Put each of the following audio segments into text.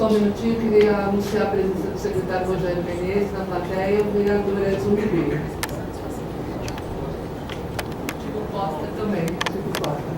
Só um minutinho, eu queria anunciar a presença do secretário Rogério Menezes na plateia e o vereador Edson Ribeiro. Chico Costa também, Chico Costa.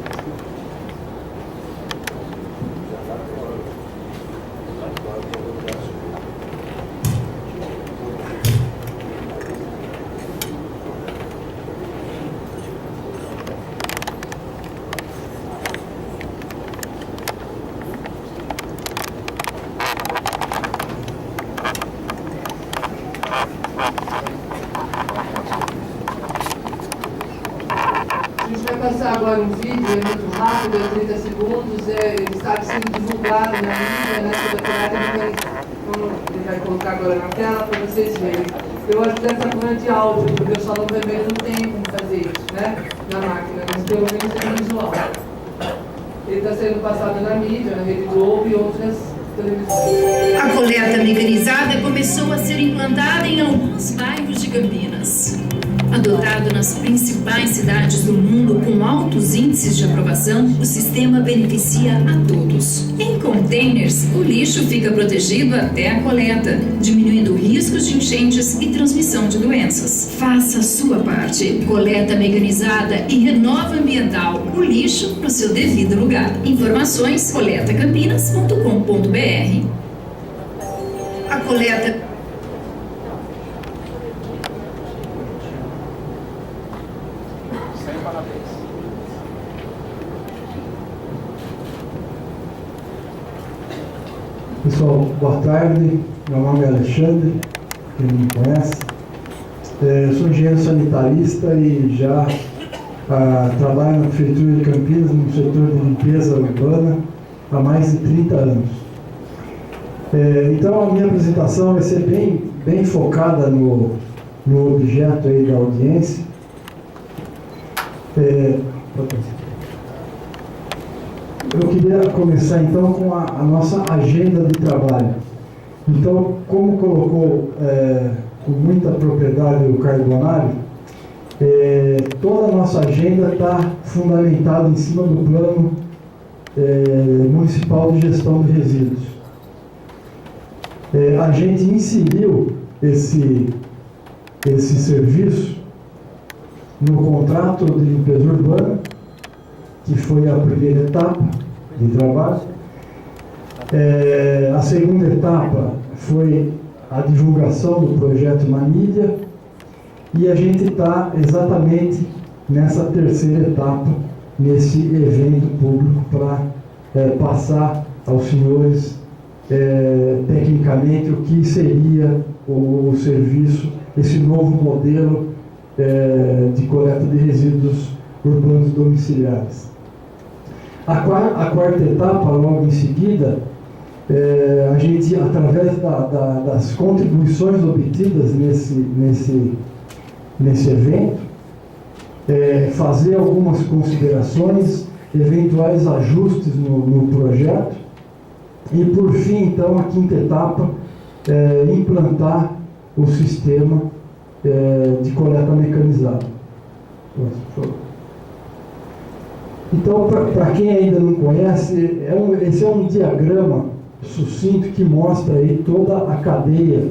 Passar agora um vídeo, é muito rápido, é 30 segundos, ele está sendo divulgado na mídia, né, sobre a coleta, ele vai colocar agora na tela para vocês verem. Eu acho que dessa forma de áudio, porque o Salão Vermelho não tem como fazer isso, né, na máquina, mas pelo menos é visual. Ele está sendo passado na mídia, na Rede Globo e outras televisões. A coleta mecanizada começou a ser implantada em alguns bairros de Campinas. Adotado nas principais cidades do mundo com altos índices de aprovação, o sistema beneficia a todos. Em containers, o lixo fica protegido até a coleta, diminuindo riscos de enchentes e transmissão de doenças. Faça a sua parte. Coleta mecanizada e renova ambiental. O lixo no seu devido lugar. Informações: coletacampinas.com.br. A coleta Pessoal, boa tarde. Meu nome é Alexandre, quem não me conhece. Sou engenheiro sanitarista e já trabalho na Prefeitura de Campinas, no setor de limpeza urbana, há mais de 30 anos. Então, a minha apresentação vai ser bem focada no objeto aí da audiência. Eu queria começar então com a nossa agenda de trabalho. Então, como colocou com muita propriedade o Carbonari, toda a nossa agenda está fundamentada em cima do plano municipal de gestão de resíduos. A gente inseriu esse serviço no contrato de limpeza urbana, que foi a primeira etapa de trabalho. A segunda etapa foi a divulgação do projeto na mídia, e a gente está exatamente nessa terceira etapa, nesse evento público, para passar aos senhores tecnicamente o que seria o serviço, esse novo modelo de coleta de resíduos urbanos domiciliares. A quarta etapa, logo em seguida, a gente, através das contribuições obtidas nesse evento, fazer algumas considerações, eventuais ajustes no projeto, e por fim, então, a quinta etapa, implantar o sistema de coleta mecanizada. Por favor. Então, para quem ainda não conhece, esse é um diagrama sucinto que mostra aí toda a cadeia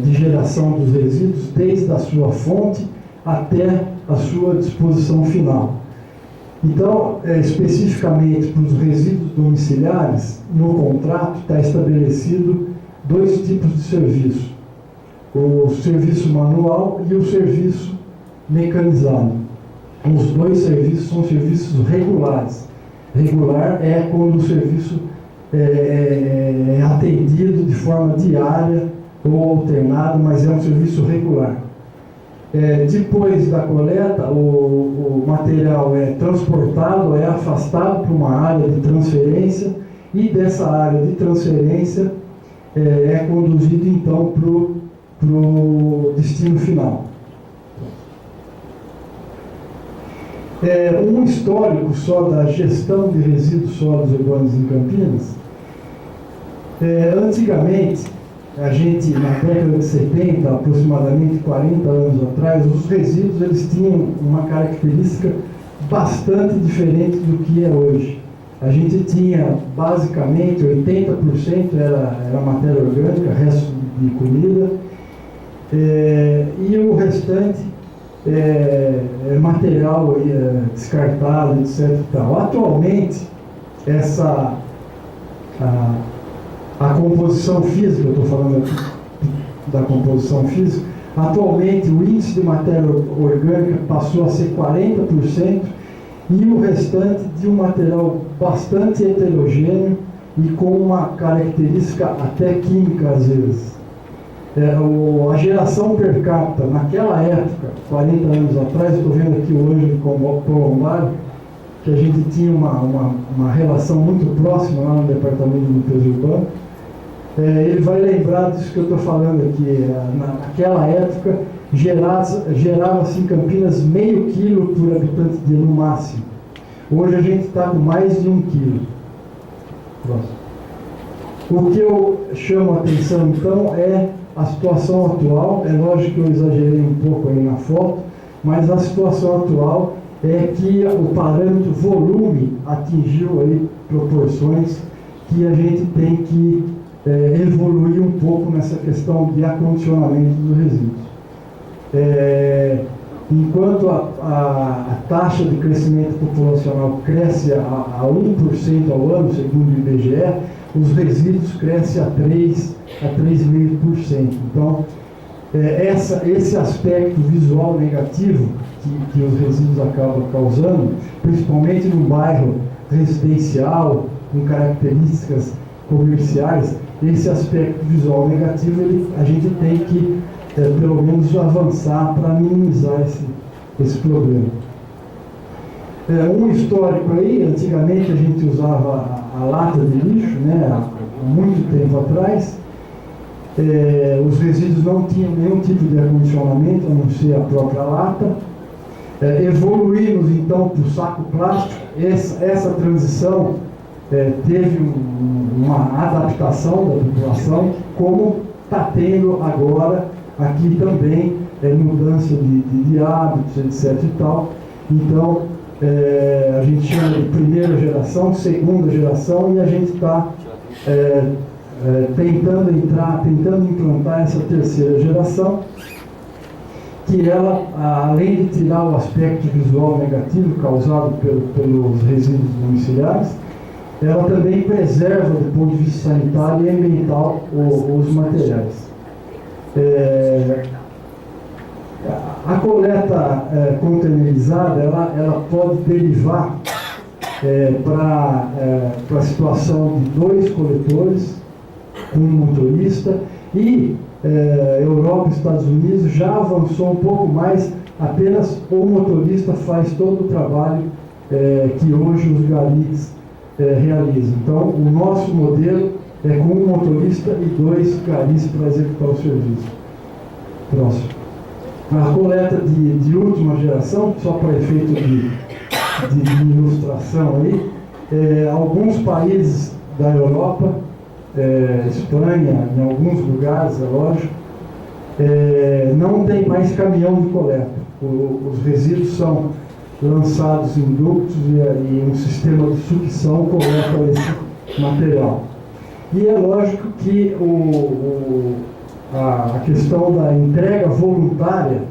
de geração dos resíduos, desde a sua fonte até a sua disposição final. Então, especificamente para os resíduos domiciliares, no contrato está estabelecido dois tipos de serviço: o serviço manual e o serviço mecanizado. Os dois serviços são serviços regulares. Regular é quando o serviço é atendido de forma diária ou alternada, mas é um serviço regular. Depois da coleta, o material é transportado, é afastado para uma área de transferência, e dessa área de transferência é conduzido então para o destino final. Um histórico só da gestão de resíduos sólidos urbanos em Campinas. Antigamente, a gente, na década de 70, aproximadamente 40 anos atrás, os resíduos eles tinham uma característica bastante diferente do que é hoje. a gente tinha basicamente 80% era matéria orgânica, resto de comida, e o restante é material descartado, etc. E tal. Atualmente, a composição física, eu estou falando aqui da composição física, atualmente o índice de matéria orgânica passou a ser 40% e o restante de um material bastante heterogêneo e com uma característica até química às vezes. A geração per capita, naquela época, 40 anos atrás, estou vendo aqui o Ângelo Colombari, que a gente tinha uma relação muito próxima lá no Departamento de Limpeza Urbana. Ele vai lembrar disso que eu estou falando aqui. Naquela época, gerava-se em Campinas meio quilo por habitante dia no máximo. Hoje a gente está com mais de 1 quilo. Próximo. O que eu chamo a atenção, então, é a situação atual. É lógico que eu exagerei um pouco aí na foto, mas a situação atual é que o parâmetro volume atingiu aí proporções que a gente tem que evoluir um pouco nessa questão de acondicionamento dos resíduos. Enquanto a taxa de crescimento populacional cresce a 1% ao ano, segundo o IBGE, os resíduos crescem a 3,5%. Então, esse aspecto visual negativo que os resíduos acabam causando, principalmente num bairro residencial, com características comerciais, esse aspecto visual negativo a gente tem que, pelo menos, avançar para minimizar esse problema. Um histórico aí, antigamente a gente usava a lata de lixo, né, há muito tempo atrás. Os resíduos não tinham nenhum tipo de acondicionamento, a não ser a própria lata. Evoluímos então para o saco plástico. Essa transição teve uma adaptação da população, como está tendo agora aqui também mudança de hábitos, etc. e tal. Então, a gente chama de primeira geração, segunda geração, e a gente está tentando implantar essa terceira geração, que ela, além de tirar o aspecto visual negativo causado pelos resíduos domiciliares, ela também preserva, do ponto de vista sanitário e ambiental, os materiais. A coleta containerizada, ela pode derivar para a situação de 2 coletores, com um motorista, e Europa e Estados Unidos já avançou um pouco mais, apenas o motorista faz todo o trabalho que hoje os garis realizam. Então, o nosso modelo é com um motorista e 2 garis para executar o serviço. Próximo. A coleta de última geração, só para efeito de ilustração aí, alguns países da Europa, Espanha, em alguns lugares, é lógico, não tem mais caminhão de coleta. Os resíduos são lançados em ductos e um sistema de sucção coleta esse material. E é lógico que a questão da entrega voluntária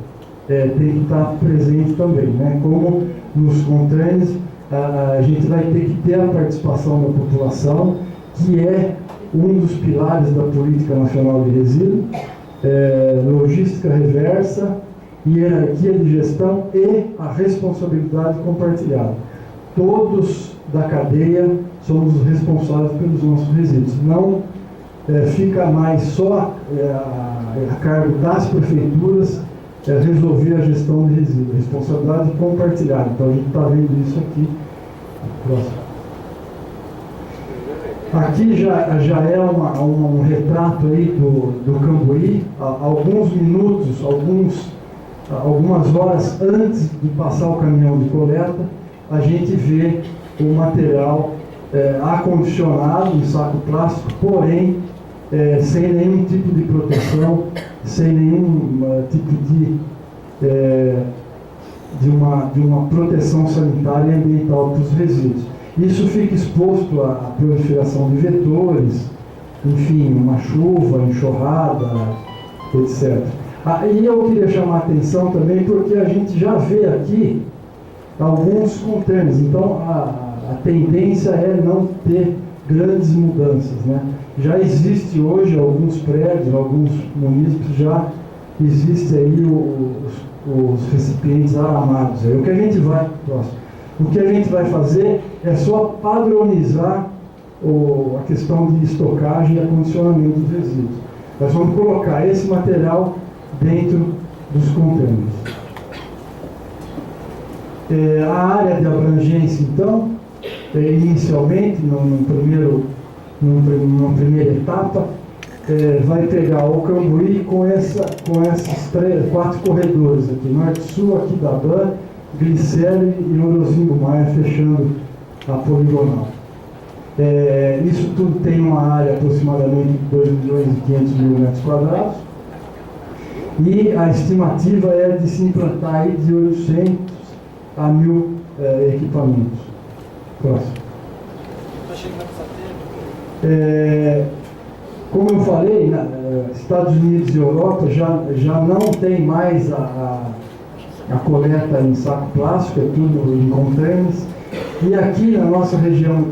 tem que estar presente também, né? Como nos containers, a gente vai ter que ter a participação da população, que é um dos pilares da Política Nacional de Resíduos, logística reversa, hierarquia de gestão e a responsabilidade compartilhada. Todos da cadeia somos os responsáveis pelos nossos resíduos. Não fica mais só a cargo das prefeituras resolver a gestão de resíduos. Responsabilidade compartilhada. Então a gente está vendo isso aqui. Próximo. Aqui já é um retrato aí do Cambuí, alguns minutos, algumas horas antes de passar o caminhão de coleta, a gente vê o material acondicionado em saco plástico, porém sem nenhum tipo de proteção, sem nenhum tipo de uma proteção sanitária e ambiental para os resíduos. Isso fica exposto à proliferação de vetores, enfim, uma chuva, enxurrada, etc. E eu queria chamar a atenção também porque a gente já vê aqui alguns contêineres, então a tendência é não ter grandes mudanças, né? Já existe hoje alguns prédios, alguns munícipes já existe aí os recipientes aramados. Aí, o que a gente vai fazer é só padronizar a questão de estocagem e acondicionamento dos resíduos. Nós vamos colocar esse material dentro dos contêineres. A área de abrangência, então, inicialmente, numa primeira etapa, vai pegar o Cambuí com esses 4 corredores aqui, Norte-Sul, Aquidauã, Glicério e Orozinho Maia, fechando a poligonal. Isso tudo tem uma área aproximadamente de 2.500.000 metros quadrados, e a estimativa é de se implantar aí de 800 a 1.000 equipamentos. Próximo. Como eu falei, Estados Unidos e Europa já não tem mais a coleta em saco plástico, é tudo em contêineres. E aqui na nossa região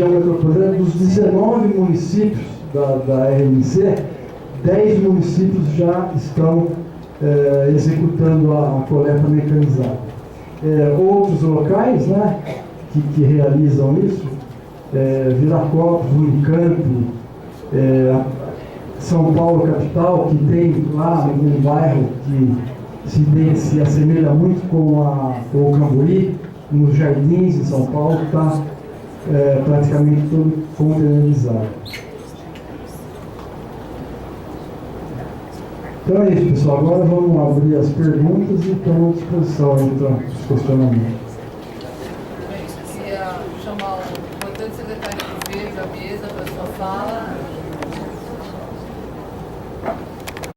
metropolitana, dos 19 municípios da RMC, 10 municípios já estão executando a coleta mecanizada. Outros locais, né, que realizam isso, Viracopos, Unicamp, São Paulo capital, que tem lá um bairro que se assemelha muito com o Cambuí, nos Jardins em São Paulo, está praticamente todo containerizado. Então é isso, pessoal. Agora vamos abrir as perguntas e estamos à disposição para os questionamentos. Eu queria chamar o importante secretário de Verde à mesa para a sua fala.